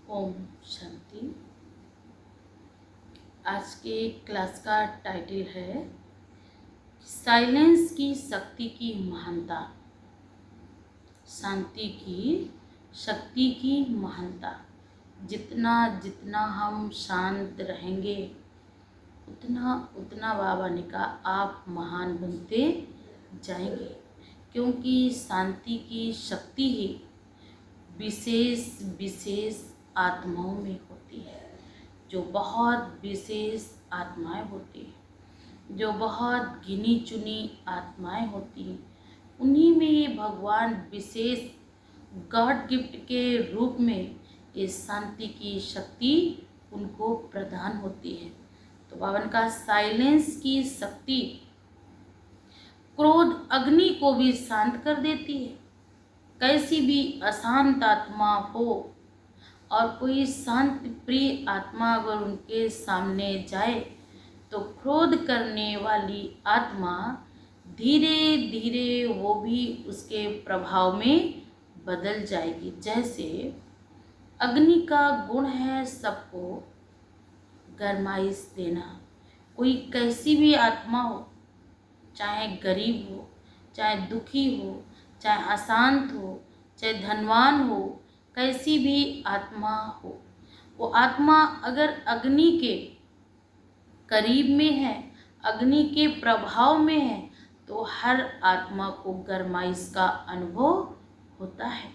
ओम शांति। आज के क्लास का टाइटल है साइलेंस की शक्ति की महानता। शांति की शक्ति की महानता। जितना जितना हम शांत रहेंगे उतना उतना बाबा ने कहा आप महान बनते जाएंगे, क्योंकि शांति की शक्ति ही विशेष विशेष आत्माओं में होती है, जो बहुत विशेष आत्माएं होती हैं, जो बहुत गिनी चुनी आत्माएं होती हैं। उन्हीं में ये भगवान विशेष गॉड गिफ्ट के रूप में इस शांति की शक्ति उनको प्रदान होती है। तो बावन का साइलेंस की शक्ति क्रोध अग्नि को भी शांत कर देती है। कैसी भी अशांत आत्मा हो और कोई शांत प्रिय आत्मा अगर उनके सामने जाए तो क्रोध करने वाली आत्मा धीरे धीरे वो भी उसके प्रभाव में बदल जाएगी। जैसे अग्नि का गुण है सबको गरमाइश देना। कोई कैसी भी आत्मा हो, चाहे गरीब हो, चाहे दुखी हो, चाहे अशांत हो, चाहे धनवान हो, कैसी भी आत्मा हो, वो आत्मा अगर अग्नि के करीब में है, अग्नि के प्रभाव में है, तो हर आत्मा को गरमाइश का अनुभव होता है।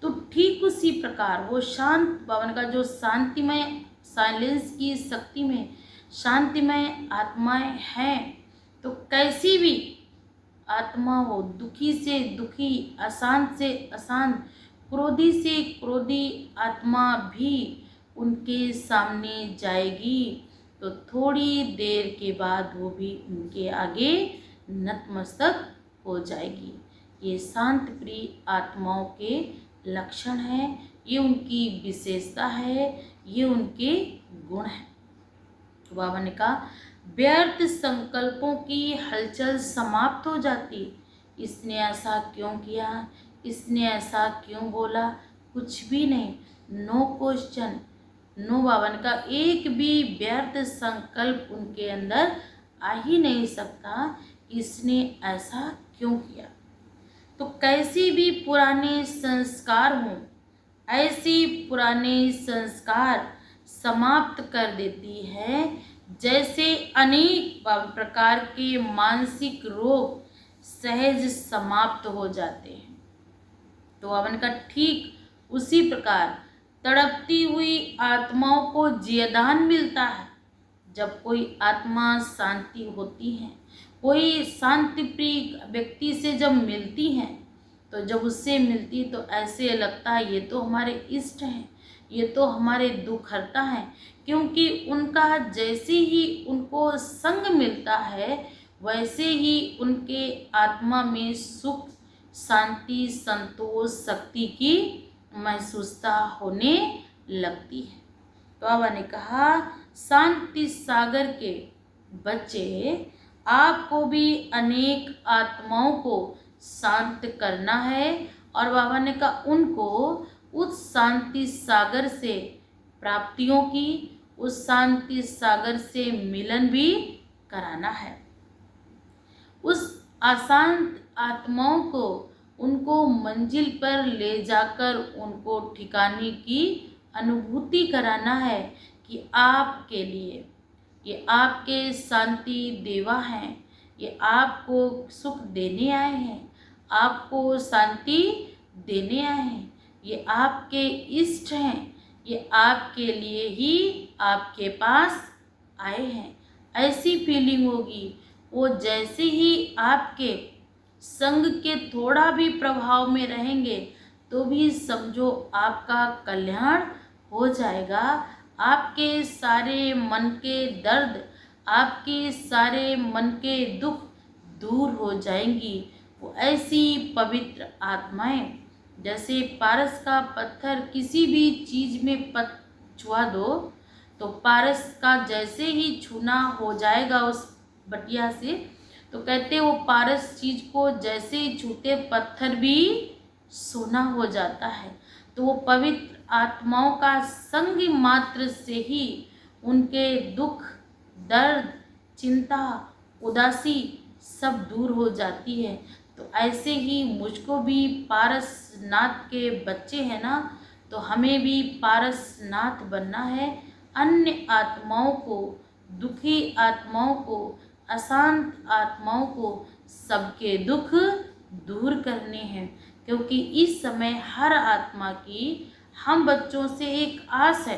तो ठीक उसी प्रकार वो शांत भवन का जो शांतिमय साइलेंस की शक्ति में शांतिमय आत्माएं हैं, तो कैसी भी आत्मा हो, दुखी से दुखी, अशांत से अशांत, क्रोधी से क्रोधी आत्मा भी उनके सामने जाएगी तो थोड़ी देर के बाद वो भी उनके आगे नतमस्तक हो जाएगी। ये शांत प्रिय आत्माओं के लक्षण हैं, ये उनकी विशेषता है, ये उनके गुण हैं। तो बाबा ने कहा व्यर्थ संकल्पों की हलचल समाप्त हो जाती। इसने ऐसा क्यों किया, इसने ऐसा क्यों बोला, कुछ भी नहीं, नो क्वेश्चन, नो। बाबा ने कहा एक भी व्यर्थ संकल्प उनके अंदर आ ही नहीं सकता, इसने ऐसा क्यों किया। तो कैसी भी पुराने संस्कार हों, ऐसी पुराने संस्कार समाप्त कर देती है। जैसे अनेक प्रकार के मानसिक रोग सहज समाप्त हो जाते हैं। तो अवन का ठीक उसी प्रकार तड़पती हुई आत्माओं को जीवदान मिलता है। जब कोई आत्मा शांति होती है, कोई शांति प्रिय व्यक्ति से जब मिलती है, तो जब उससे मिलती तो ऐसे लगता है ये तो हमारे इष्ट हैं, ये तो हमारे दुख हरता है, क्योंकि उनका जैसे ही उनको संग मिलता है वैसे ही उनके आत्मा में सुख, शांति, संतोष, शक्ति की महसूसता होने लगती है। तो बाबा ने कहा शांति सागर के बच्चे, आपको भी अनेक आत्माओं को शांत करना है, और बाबा ने कहा उनको उस शांति सागर से प्राप्तियों की, उस शांति सागर से मिलन भी कराना है। उस अशांत आत्माओं को उनको मंजिल पर ले जाकर उनको ठिकाने की अनुभूति कराना है कि आपके लिए ये आपके शांति देवा हैं, ये आपको सुख देने आए हैं, आपको शांति देने आए हैं, ये आपके इष्ट हैं, ये आपके लिए ही आपके पास आए हैं। ऐसी फीलिंग होगी। वो जैसे ही आपके संग के थोड़ा भी प्रभाव में रहेंगे तो भी समझो आपका कल्याण हो जाएगा। आपके सारे मन के दर्द, आपके सारे मन के दुख दूर हो जाएंगी। वो ऐसी पवित्र आत्माएं, जैसे पारस का पत्थर किसी भी चीज़ में छुआ दो तो पारस का जैसे ही छूना हो जाएगा उस बटिया से, तो कहते वो पारस चीज़ को जैसे ही छूते पत्थर भी सोना हो जाता है। तो वो पवित्र आत्माओं का संग मात्र से ही उनके दुख, दर्द, चिंता, उदासी सब दूर हो जाती है। तो ऐसे ही मुझको भी पारसनाथ के बच्चे हैं ना, तो हमें भी पारसनाथ बनना है। अन्य आत्माओं को, दुखी आत्माओं को, अशांत आत्माओं को सबके दुख दूर करने हैं। क्योंकि इस समय हर आत्मा की हम बच्चों से एक आस है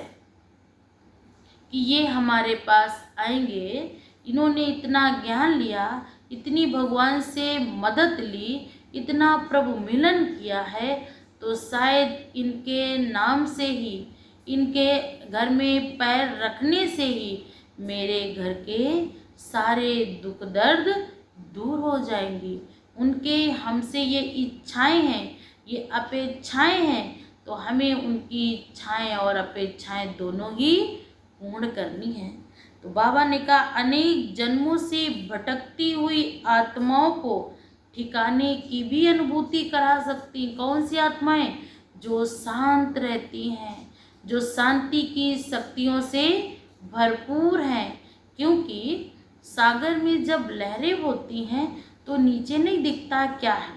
कि ये हमारे पास आएंगे, इन्होंने इतना ज्ञान लिया, इतनी भगवान से मदद ली, इतना प्रभु मिलन किया है, तो शायद इनके नाम से ही, इनके घर में पैर रखने से ही मेरे घर के सारे दुख दर्द दूर हो जाएंगी। उनके हमसे ये इच्छाएं हैं, ये अपेक्षाएं हैं, तो हमें उनकी इच्छाएं और अपेक्षाएं दोनों ही पूर्ण करनी है। तो बाबा ने कहा अनेक जन्मों से भटकती हुई आत्माओं को ठिकाने की भी अनुभूति करा सकती। कौन सी आत्माएं? जो शांत रहती हैं, जो शांति की शक्तियों से भरपूर हैं। क्योंकि सागर में जब लहरें होती हैं तो नीचे नहीं दिखता क्या है।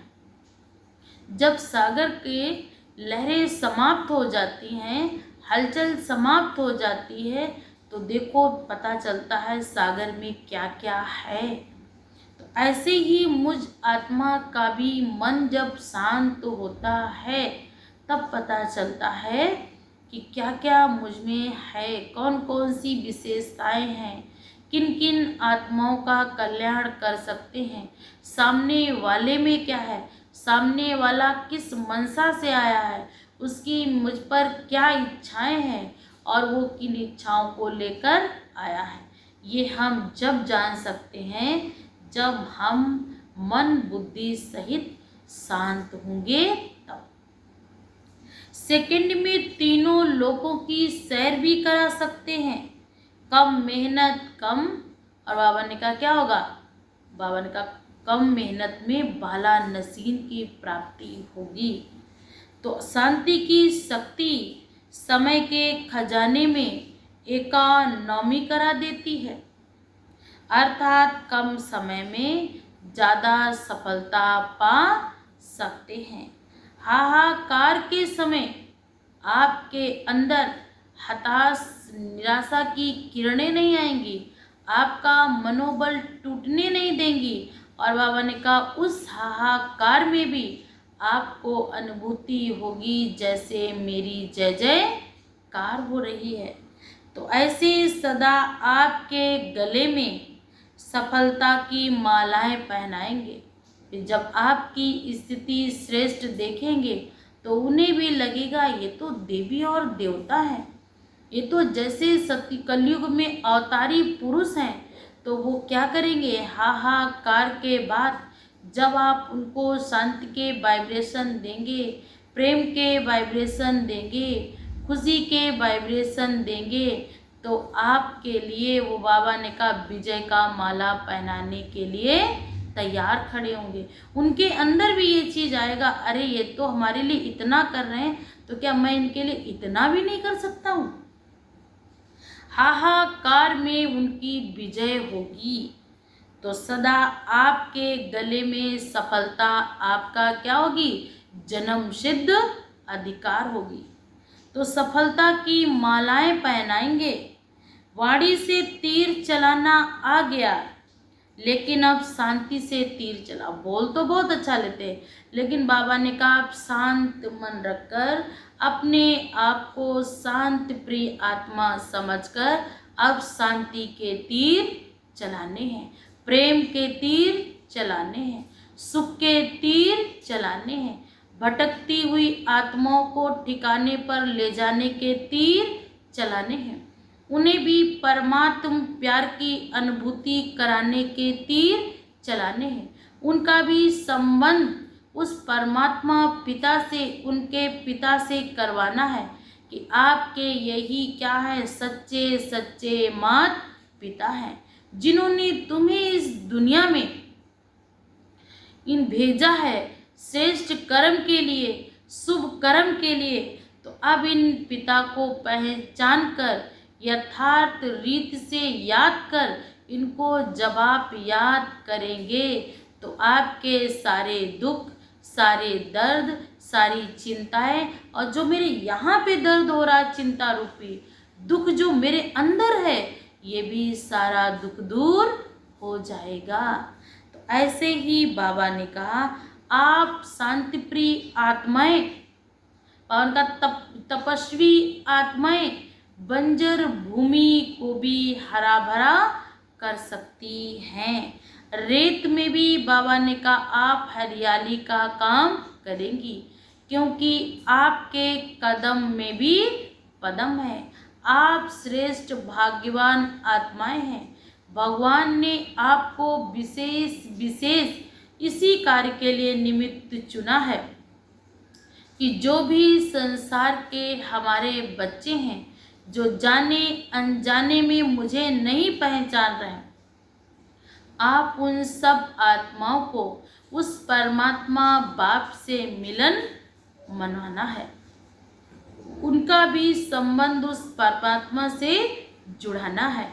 जब सागर के लहरें समाप्त हो जाती हैं, हलचल समाप्त हो जाती है, तो देखो पता चलता है सागर में क्या क्या है। तो ऐसे ही मुझ आत्मा का भी मन जब शांत होता है तब पता चलता है कि क्या क्या मुझ में है, कौन कौन सी विशेषताएं हैं, किन किन आत्माओं का कल्याण कर सकते हैं, सामने वाले में क्या है, सामने वाला किस मनसा से आया है, उसकी मुझ पर क्या इच्छाएं हैं और वो किन इच्छाओं को लेकर आया है। ये हम जब जान सकते हैं जब हम मन बुद्धि सहित शांत होंगे तब। सेकंड में तीनों लोगों की सैर भी करा सकते हैं। कम मेहनत कम, और बाबा ने कहा क्या होगा? बाबा ने कहा कम मेहनत में बाला नसीन की प्राप्ति होगी। तो शांति की शक्ति समय के खजाने में इकोनॉमी करा देती है, अर्थात कम समय में ज़्यादा सफलता पा सकते हैं। हाहाकार के समय आपके अंदर हताश निराशा की किरणें नहीं आएंगी, आपका मनोबल टूटने नहीं देंगी। और बाबा ने कहा उस हाहाकार में भी आपको अनुभूति होगी जैसे मेरी जय जयकार हो रही है। तो ऐसे सदा आपके गले में सफलता की मालाएं पहनाएंगे। फिर जब आपकी स्थिति श्रेष्ठ देखेंगे तो उन्हें भी लगेगा ये तो देवी और देवता हैं, ये तो जैसे सत्य कलयुग में अवतारी पुरुष हैं। तो वो क्या करेंगे? हाहाकार के बाद जब आप उनको शांति के वाइब्रेशन देंगे, प्रेम के वाइब्रेशन देंगे, खुशी के वाइब्रेशन देंगे, तो आपके लिए वो बाबा ने कहा विजय का माला पहनाने के लिए तैयार खड़े होंगे। उनके अंदर भी ये चीज़ आएगा, अरे ये तो हमारे लिए इतना कर रहे हैं, तो क्या मैं इनके लिए इतना भी नहीं कर सकता हूँ? हाहाकार में उनकी विजय होगी। तो सदा आपके गले में सफलता आपका क्या होगी? जन्म सिद्ध अधिकार होगी। तो सफलता की मालाएं पहनाएंगे। वाणी से तीर चलाना आ गया, लेकिन अब शांति से तीर चला। बोल तो बहुत अच्छा लेते हैं, लेकिन बाबा ने कहा आप शांत मन रखकर अपने आप को शांत प्रिय आत्मा समझकर अब शांति के तीर चलाने हैं, प्रेम के तीर चलाने हैं, सुख के तीर चलाने हैं, भटकती हुई आत्माओं को ठिकाने पर ले जाने के तीर चलाने हैं, उन्हें भी परमात्म प्यार की अनुभूति कराने के तीर चलाने हैं। उनका भी संबंध उस परमात्मा पिता से, उनके पिता से करवाना है कि आपके यही क्या है? सच्चे सच्चे माता पिता हैं, जिन्होंने तुम्हें इस दुनिया में इन भेजा है श्रेष्ठ कर्म के लिए, शुभ कर्म के लिए, तो अब इन पिता को पहचान कर यथार्थ रीत से याद कर इनको जब आप याद करेंगे तो आपके सारे दुख, सारे दर्द, सारी चिंताएं, और जो मेरे यहाँ पे दर्द हो रहा है चिंता रूपी दुख जो मेरे अंदर है, ये भी सारा दुख दूर हो जाएगा। तो ऐसे ही बाबा ने कहा, आप शांति प्रिय आत्माएं और उनका तपस्वी आत्माएं बंजर भूमि को भी हरा भरा कर सकती हैं। रेत में भी बाबा ने कहा आप हरियाली का काम करेंगी, क्योंकि आपके कदम में भी पदम है। आप श्रेष्ठ भाग्यवान आत्माएं हैं। भगवान ने आपको विशेष इसी कार्य के लिए निमित्त चुना है कि जो भी संसार के हमारे बच्चे हैं, जो जाने अनजाने में मुझे नहीं पहचान रहे, आप उन सब आत्माओं को उस परमात्मा बाप से मिलन मनाना है, उनका भी संबंध उस परमात्मा से जुड़ाना है।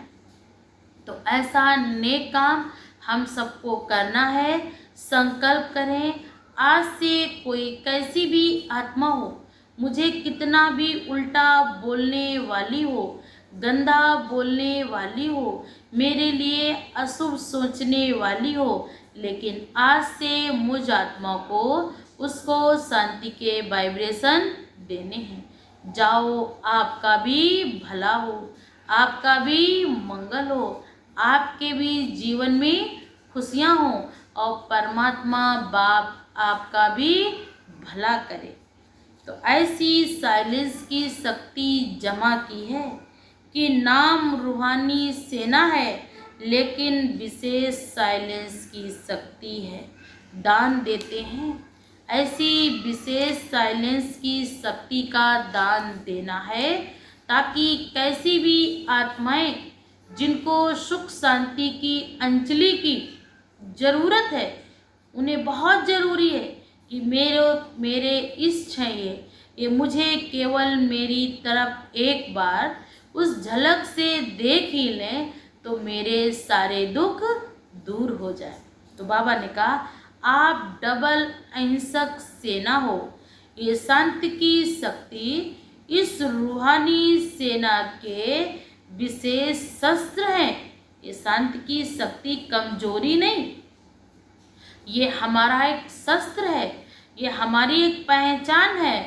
तो ऐसा नेक काम हम सबको करना है। संकल्प करें, आज से कोई कैसी भी आत्मा हो, मुझे कितना भी उल्टा बोलने वाली हो, गंदा बोलने वाली हो, मेरे लिए अशुभ सोचने वाली हो, लेकिन आज से मुझ आत्मा को उसको शांति के वाइब्रेशन देने हैं। जाओ, आपका भी भला हो, आपका भी मंगल हो, आपके भी जीवन में खुशियाँ हों और परमात्मा बाप आपका भी भला करे। तो ऐसी साइलेंस की शक्ति जमा की है कि नाम रूहानी सेना है, लेकिन विशेष साइलेंस की शक्ति है, दान देते हैं। ऐसी विशेष साइलेंस की शक्ति का दान देना है, ताकि कैसी भी आत्माएं जिनको सुख शांति की अंजलि की ज़रूरत है, उन्हें बहुत ज़रूरी है कि मेरे इष्ट हैं ये मुझे केवल मेरी तरफ एक बार उस झलक से देख ही लें तो मेरे सारे दुख दूर हो जाए। तो बाबा ने कहा आप डबल अहिंसक सेना हो। ये शांति की शक्ति इस रूहानी सेना के विशेष शस्त्र हैं। ये शांति की शक्ति कमजोरी नहीं, ये हमारा एक शस्त्र है, ये हमारी एक पहचान है।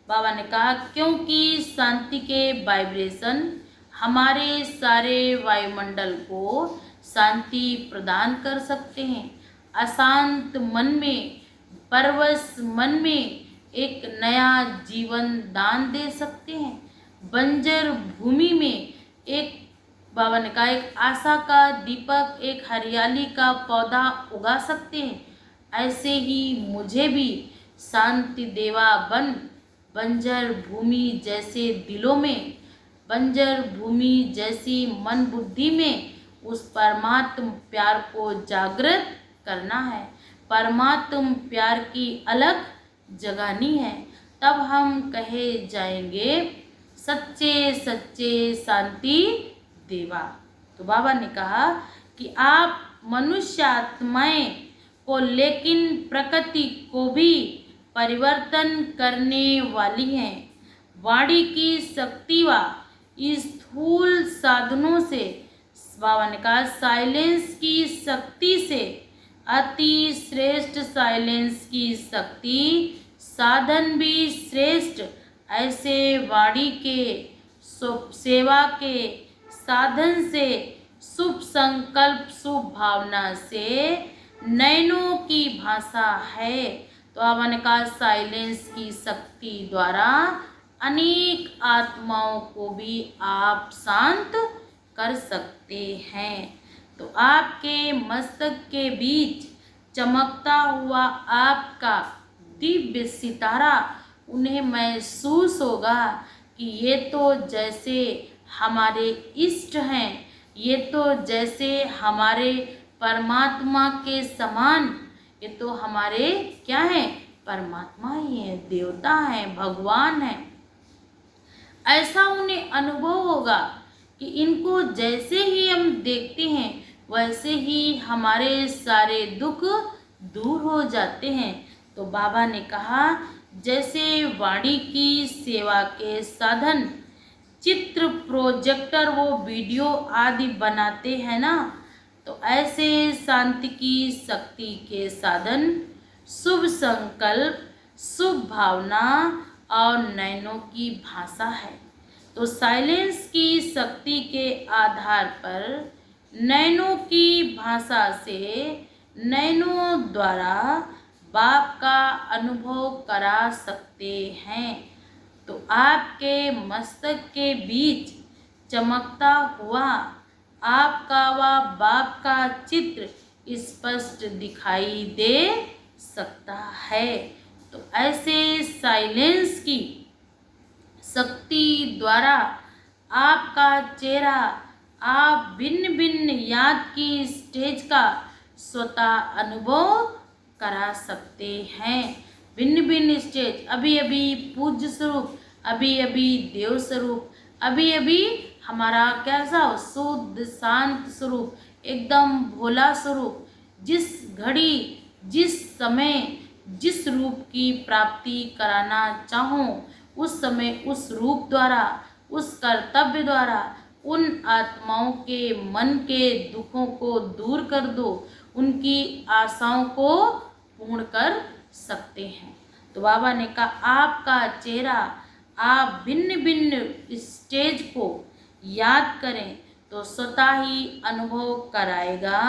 बाबा ने कहा क्योंकि शांति के वाइब्रेशन हमारे सारे वायुमंडल को शांति प्रदान कर सकते हैं। अशांत मन में, परवश मन में एक नया जीवन दान दे सकते हैं। बंजर भूमि में एक, बाबा ने कहा, एक आशा का दीपक, एक हरियाली का पौधा उगा सकते हैं। ऐसे ही मुझे भी शांति देवा बन बंजर भूमि जैसे दिलों में, बंजर भूमि जैसी मन बुद्धि में उस परमात्म प्यार को जागृत करना है। परमात्म प्यार की अलग जगानी है, तब हम कहे जाएंगे सच्चे सच्चे शांति देवा। तो बाबा ने कहा कि आप मनुष्य आत्माएं को, लेकिन प्रकृति को भी परिवर्तन करने वाली हैं। वाणी की शक्ति व स्थूल साधनों से, बाबा ने कहा साइलेंस की शक्ति से, अति श्रेष्ठ साइलेंस की शक्ति, साधन भी श्रेष्ठ। ऐसे वाणी के सेवा के साधन से, शुभ संकल्प शुभ भावना से नयनों की भाषा है। तो बाबा ने कहा साइलेंस की शक्ति द्वारा अनेक आत्माओं को भी आप शांत कर सकते हैं। तो आपके मस्तक के बीच चमकता हुआ आपका दिव्य सितारा उन्हें महसूस होगा कि ये तो जैसे हमारे इष्ट हैं, ये तो जैसे हमारे परमात्मा के समान, ये तो हमारे क्या हैं, परमात्मा ही हैं, देवता हैं, भगवान हैं। ऐसा उन्हें अनुभव होगा कि इनको जैसे ही हम देखते हैं वैसे ही हमारे सारे दुख दूर हो जाते हैं। तो बाबा ने कहा, जैसे वाणी की सेवा के साधन चित्र, प्रोजेक्टर, वो वीडियो आदि बनाते हैं ना, तो ऐसे शांति की शक्ति के साधन शुभ संकल्प, शुभ भावना और नयनों की भाषा है। तो साइलेंस की शक्ति के आधार पर नयनों की भाषा से नयनों द्वारा बाप का अनुभव करा सकते हैं। तो आपके मस्तक के बीच चमकता हुआ आपका व बाप का चित्र स्पष्ट दिखाई दे सकता है। तो ऐसे साइलेंस की शक्ति द्वारा आपका चेहरा आप भिन्न भिन्न याद की स्टेज का स्वतः अनुभव करा सकते हैं। भिन्न भिन्न स्टेज, अभी अभी पूज्य स्वरूप, अभी अभी देव स्वरूप, अभी अभी हमारा कैसा शुद्ध शांत स्वरूप, एकदम भोला स्वरूप। जिस घड़ी, जिस समय, जिस रूप की प्राप्ति कराना चाहो उस समय उस रूप द्वारा, उस कर्तव्य द्वारा उन आत्माओं के मन के दुखों को दूर कर दो, उनकी आशाओं को पूर्ण कर सकते हैं। तो बाबा ने कहा, आपका चेहरा आप भिन्न भिन्न स्टेज को याद करें तो स्वतः ही अनुभव कराएगा।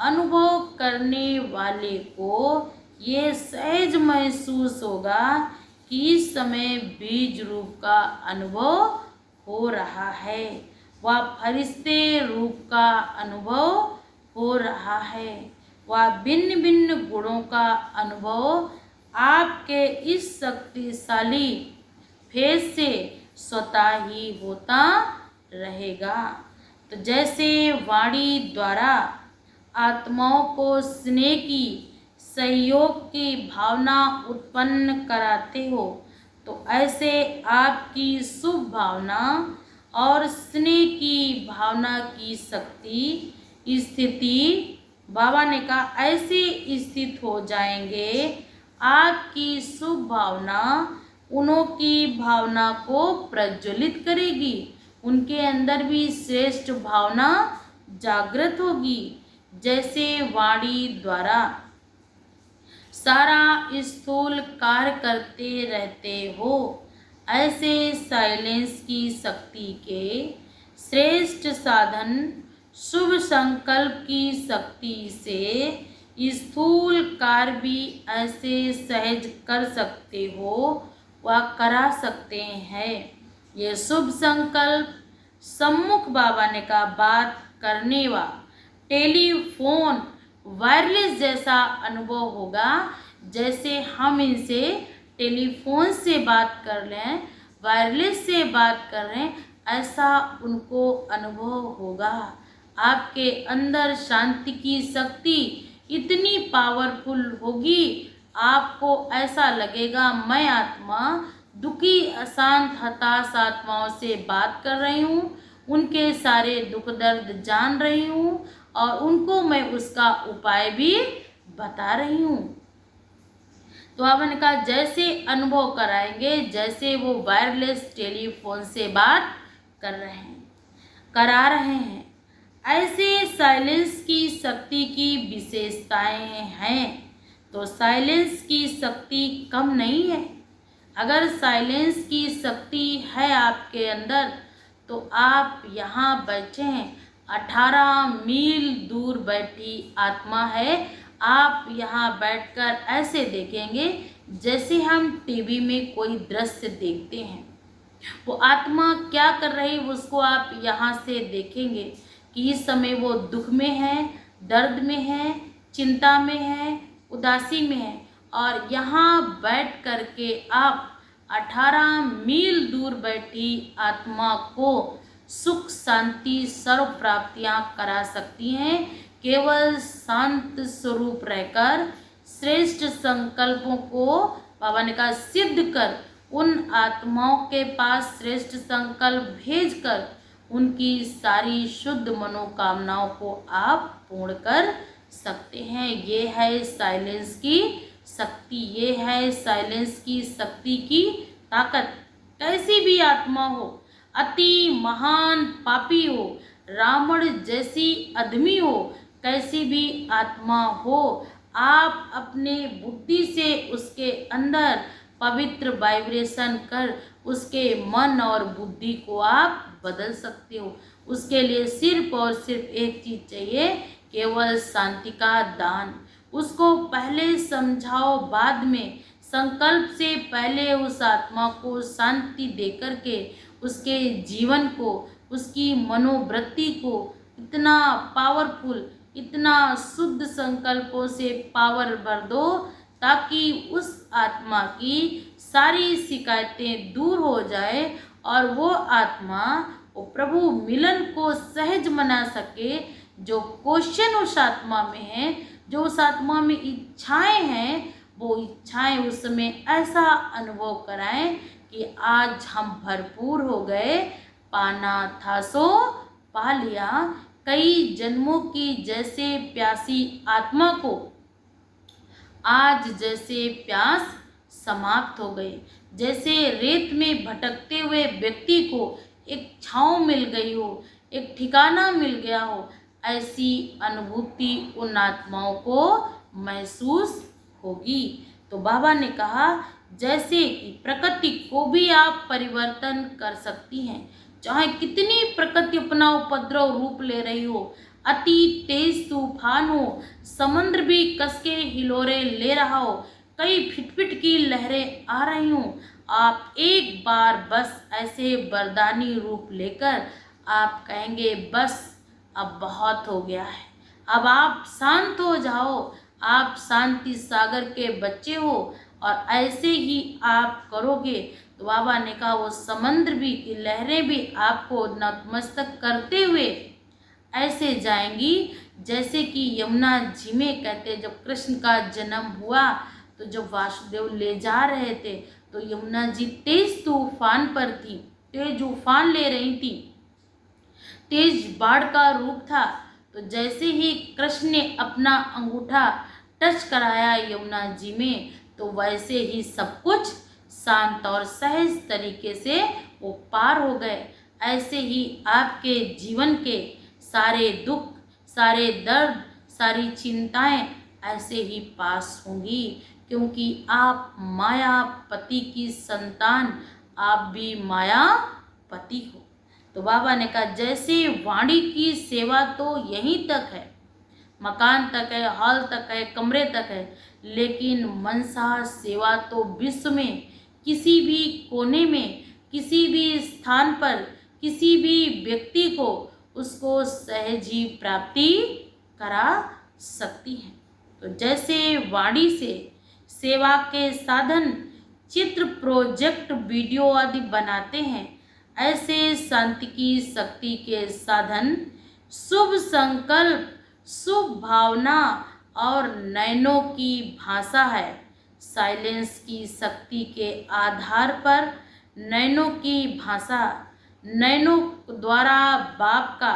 अनुभव करने वाले को ये सहज महसूस होगा कि इस समय बीज रूप का अनुभव हो रहा है, वह फरिश्ते रूप का अनुभव हो रहा है, वह भिन्न भिन्न गुणों का अनुभव आपके इस शक्तिशाली फेस से स्वतः ही होता रहेगा। तो जैसे वाणी द्वारा आत्माओं को स्नेह की, सहयोग की भावना उत्पन्न कराते हो, तो ऐसे आपकी शुभ भावना और स्नेह की भावना की शक्ति स्थिति, बाबा ने कहा, ऐसे स्थित हो जाएंगे। आपकी शुभ भावना उन्हों की भावना को प्रज्वलित करेगी, उनके अंदर भी श्रेष्ठ भावना जागृत होगी। जैसे वाणी द्वारा सारा स्थूल कार्य करते रहते हो, ऐसे साइलेंस की शक्ति के श्रेष्ठ साधन शुभ संकल्प की शक्ति से स्थूल कार्य भी ऐसे सहज कर सकते हो व करा सकते हैं। ये शुभ संकल्प सम्मुख बाबा ने कहा बात करने व टेलीफोन वायरलेस जैसा अनुभव होगा। जैसे हम इनसे टेलीफोन से बात कर लें, वायरलेस से बात कर रहे हैं, ऐसा उनको अनुभव होगा। आपके अंदर शांति की शक्ति इतनी पावरफुल होगी, आपको ऐसा लगेगा मैं आत्मा दुखी, अशांत, हताश आत्माओं से बात कर रही हूँ, उनके सारे दुख दर्द जान रही हूँ और उनको मैं उसका उपाय भी बता रही हूँ। तो आपने कहा जैसे अनुभव कराएंगे जैसे वो वायरलेस टेलीफोन से बात करा रहे हैं। ऐसे साइलेंस की शक्ति की विशेषताएं हैं। तो साइलेंस की शक्ति कम नहीं है। अगर साइलेंस की शक्ति है आपके अंदर तो आप यहाँ बैठे हैं, 18 मील दूर बैठी आत्मा है। आप यहाँ बैठकर ऐसे देखेंगे जैसे हम टीवी में कोई दृश्य देखते हैं। वो आत्मा क्या कर रही है उसको आप यहाँ से देखेंगे कि इस समय वो दुख में है, दर्द में है, चिंता में है, उदासी में है। और यहाँ बैठ कर के आप 18 मील दूर बैठी आत्मा को सुख, शांति, सर्व प्राप्तियाँ करा सकती हैं। केवल शांत स्वरूप रहकर श्रेष्ठ संकल्पों को बाबा ने कहा सिद्ध कर उन आत्माओं के पास श्रेष्ठ संकल्प भेजकर उनकी सारी शुद्ध मनोकामनाओं को आप पूर्ण कर सकते हैं। ये है साइलेंस की शक्ति, ये है साइलेंस की शक्ति की ताकत। कैसी भी आत्मा हो, अति महान पापी हो, रावण जैसी अधमी हो, कैसी भी आत्मा हो, आप अपने बुद्धि से उसके अंदर पवित्र वाइब्रेशन कर उसके मन और बुद्धि को आप बदल सकते हो। उसके लिए सिर्फ और सिर्फ एक चीज चाहिए, केवल शांति का दान। उसको पहले समझाओ, बाद में संकल्प से पहले उस आत्मा को शांति देकर के उसके जीवन को, उसकी मनोवृत्ति को इतना पावरफुल, इतना शुद्ध संकल्पों से पावर भर दो ताकि उस आत्मा की सारी शिकायतें दूर हो जाए और वो आत्मा वो प्रभु मिलन को सहज मना सके। जो क्वेश्चन उस आत्मा में है, जो उस आत्मा में इच्छाएं हैं, वो इच्छाएं उस समय ऐसा अनुभव कराएं कि आज हम भरपूर हो गए, पाना था सो पा लिया। कई जन्मों की जैसे प्यासी आत्मा को आज जैसे प्यास समाप्त हो गई, जैसे रेत में भटकते हुए व्यक्ति को एक छांव मिल गई हो, एक ठिकाना मिल गया हो, ऐसी अनुभूति उन आत्माओं को महसूस होगी। तो बाबा ने कहा जैसे कि प्रकृति को भी आप परिवर्तन कर सकती हैं, चाहे कितनी प्रकृति अपना उपद्रव रूप ले रही हो, अति तेज तूफान हो, समुद्र भी कसके हिलोरे ले रहा हो, कई फिटफिट की लहरें आ रही हों, आप एक बार बस ऐसे वरदानी रूप लेकर आप कहेंगे बस अब बहुत हो गया है, अब आप शांत हो जाओ, आप शांति सागर के बच्चे हो। और ऐसे ही आप करोगे तो बाबा ने कहा वो समुद्र भी की लहरें भी आपको नतमस्तक करते हुए ऐसे जाएंगी जैसे कि यमुना जी में कहते जब कृष्ण का जन्म हुआ तो जब वासुदेव ले जा रहे थे तो यमुना जी तेज तूफान पर थी, तेज उफान ले रही थी, तेज बाढ़ का रूप था। तो जैसे ही कृष्ण ने अपना अंगूठा टच कराया यमुना जी में तो वैसे ही सब कुछ शांत और सहज तरीके से वो पार हो गए। ऐसे ही आपके जीवन के सारे दुख, सारे दर्द, सारी चिंताएं ऐसे ही पास होंगी, क्योंकि आप मायापति की संतान, आप भी मायापति हो। तो बाबा ने कहा जैसे वाणी की सेवा तो यहीं तक है, मकान तक है, हॉल तक है, कमरे तक है, लेकिन मनसा सेवा तो विश्व में किसी भी कोने में, किसी भी स्थान पर, किसी भी व्यक्ति को उसको सहज ही प्राप्ति करा सकती है। तो जैसे वाणी से सेवा के साधन चित्र, प्रोजेक्ट, वीडियो आदि बनाते हैं, ऐसे शांति की शक्ति के साधन शुभ संकल्प, शुभ भावना और नयनों की भाषा है। साइलेंस की शक्ति के आधार पर नयनों की भाषा, नयनों द्वारा बाप का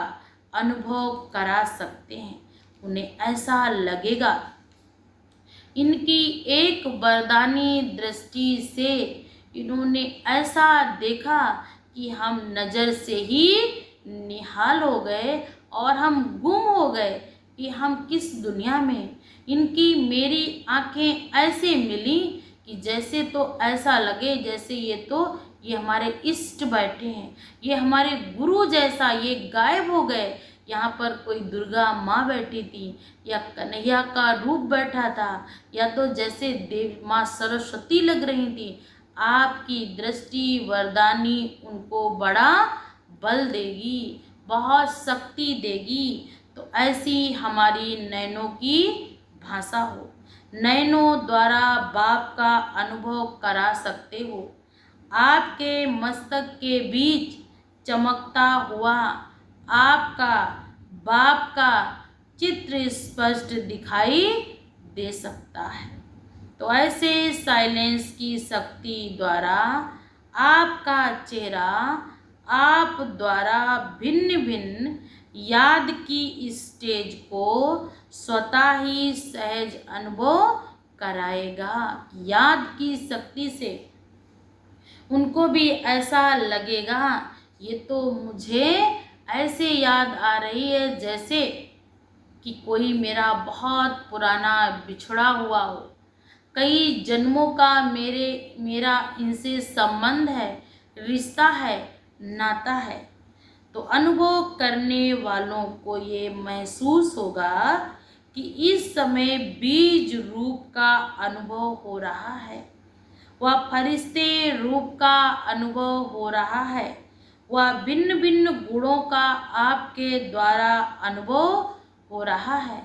अनुभव करा सकते हैं। उन्हें ऐसा लगेगा इनकी एक वरदानी दृष्टि से इन्होंने ऐसा देखा कि हम नज़र से ही निहाल हो गए और हम गुम हो गए कि हम किस दुनिया में। इनकी मेरी आंखें ऐसे मिली कि जैसे तो ऐसा लगे जैसे ये हमारे इष्ट बैठे हैं, ये हमारे गुरु जैसा ये गायब हो गए। यहाँ पर कोई दुर्गा माँ बैठी थी या कन्हैया का रूप बैठा था या तो जैसे देव माँ सरस्वती लग रही थी। आपकी दृष्टि वरदानी उनको बड़ा बल देगी, बहुत शक्ति देगी। तो ऐसी हमारी नयनों की भाषा हो, नयनों द्वारा बाप का अनुभव करा सकते हो। आपके मस्तक के बीच चमकता हुआ आपका बाप का चित्र स्पष्ट दिखाई दे सकता है। तो ऐसे साइलेंस की शक्ति द्वारा आपका चेहरा आप द्वारा भिन्न भिन्न याद की स्टेज को स्वतः ही सहज अनुभव कराएगा। याद की शक्ति से उनको भी ऐसा लगेगा, ये तो मुझे ऐसे याद आ रही है जैसे कि कोई मेरा बहुत पुराना बिछड़ा हुआ हो, कई जन्मों का मेरा इनसे संबंध है, रिश्ता है, नाता है। तो अनुभव करने वालों को ये महसूस होगा कि इस समय बीज रूप का अनुभव हो रहा है, वह फरिश्ते रूप का अनुभव हो रहा है, वह भिन्न भिन्न गुणों का आपके द्वारा अनुभव हो रहा है।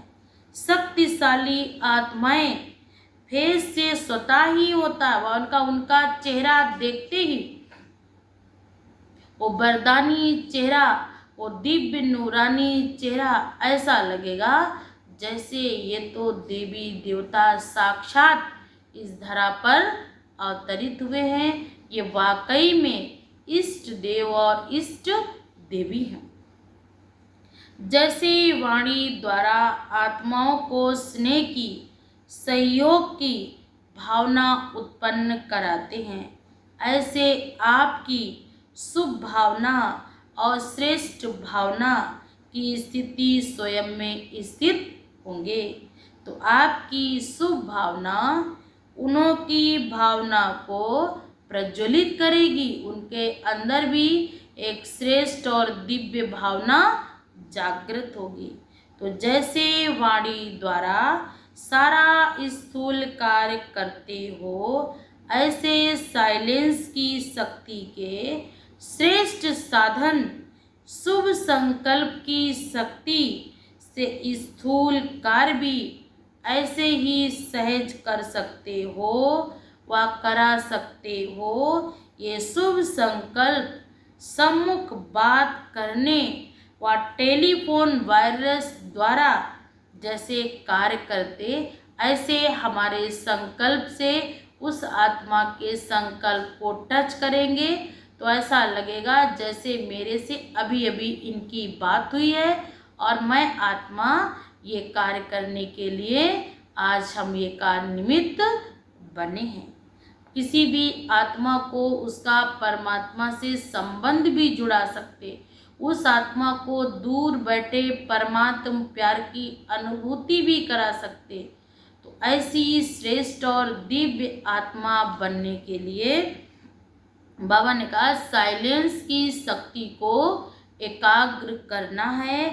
शक्तिशाली आत्माएं फेस से स्वतः ही होता है, वह उनका चेहरा देखते ही वो वरदानी चेहरा, वो दिव्य नूरानी चेहरा ऐसा लगेगा जैसे ये तो देवी देवता साक्षात इस धरा पर अवतरित हुए हैं, ये वाकई में इष्ट देव और इष्ट देवी हैं। जैसे वाणी द्वारा आत्माओं को स्नेह की, सहयोग की भावना उत्पन्न कराते हैं, ऐसे आपकी शुभ भावना और श्रेष्ठ भावना की स्थिति स्वयं में स्थित होंगे। तो आपकी शुभ भावना उन्हों की भावना को प्रज्वलित करेगी, उनके अंदर भी एक श्रेष्ठ और दिव्य भावना जागृत होगी। तो जैसे वाणी द्वारा सारा स्थूल कार्य करते हो, ऐसे साइलेंस की शक्ति के श्रेष्ठ साधन शुभ संकल्प की शक्ति से स्थूल कार्य भी ऐसे ही सहज कर सकते हो व करा सकते हो। ये शुभ संकल्प सम्मुख बात करने व टेलीफोन वायरस द्वारा जैसे कार्य करते, ऐसे हमारे संकल्प से उस आत्मा के संकल्प को टच करेंगे तो ऐसा लगेगा जैसे मेरे से अभी अभी इनकी बात हुई है और मैं आत्मा ये कार्य करने के लिए आज हम ये कार्य निमित्त बने हैं। किसी भी आत्मा को उसका परमात्मा से संबंध भी जुड़ा सकते, उस आत्मा को दूर बैठे परमात्मा प्यार की अनुभूति भी करा सकते। तो ऐसी श्रेष्ठ और दिव्य आत्मा बनने के लिए बाबा ने कहा साइलेंस की शक्ति को एकाग्र करना है।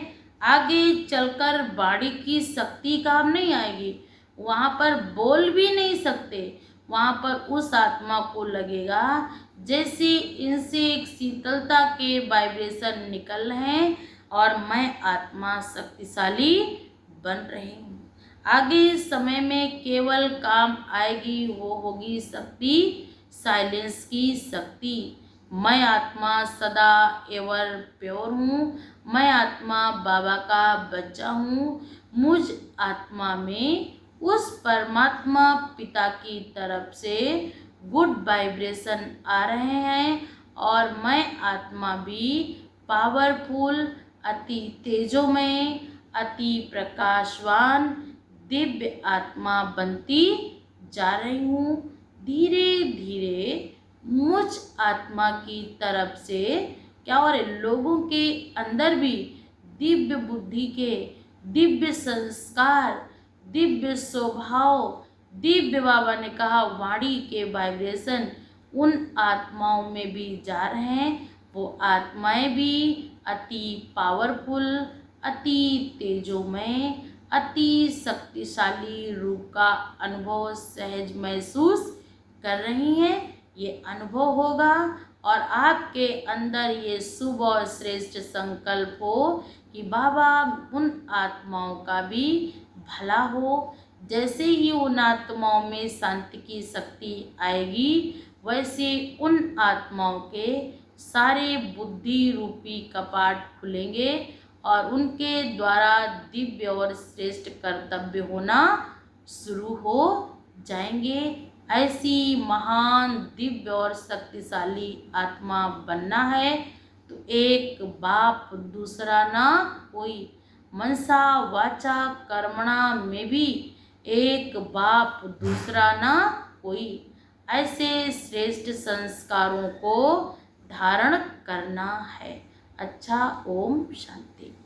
आगे चलकर वाणी की शक्ति काम नहीं आएगी, वहाँ पर बोल भी नहीं सकते, वहाँ पर उस आत्मा को लगेगा जैसे इनसे एक शीतलता के वाइब्रेशन निकल रहे हैं और मैं आत्मा शक्तिशाली बन रही हूँ। आगे समय में केवल काम आएगी वो होगी शक्ति साइलेंस की शक्ति। मैं आत्मा सदा एवर प्योर हूँ, मैं आत्मा बाबा का बच्चा हूँ, मुझ आत्मा में उस परमात्मा पिता की तरफ से गुड वाइब्रेशन आ रहे हैं और मैं आत्मा भी पावरफुल, अति तेजोमय, अति प्रकाशवान दिव्य आत्मा बनती जा रही हूँ। धीरे धीरे मुझ आत्मा की तरफ से क्या हो रहे, लोगों के अंदर भी दिव्य बुद्धि के, दिव्य संस्कार, दिव्य स्वभाव, दिव्य बाबा ने कहा वाणी के वाइब्रेशन उन आत्माओं में भी जा रहे हैं। वो आत्माएं भी अति पावरफुल, अति तेजोमय, अति शक्तिशाली रूप का अनुभव सहज महसूस कर रही हैं। ये अनुभव होगा और आपके अंदर ये शुभ और श्रेष्ठ संकल्प हो कि बाबा उन आत्माओं का भी भला हो। जैसे ही उन आत्माओं में शांति की शक्ति आएगी, वैसे उन आत्माओं के सारे बुद्धि रूपी कपाट खुलेंगे और उनके द्वारा दिव्य और श्रेष्ठ कर्तव्य होना शुरू हो जाएंगे। ऐसी महान दिव्य और शक्तिशाली आत्मा बनना है तो एक बाप दूसरा ना कोई, मनसा वाचा कर्मणा में भी एक बाप दूसरा ना कोई, ऐसे श्रेष्ठ संस्कारों को धारण करना है। अच्छा, ओम शांति।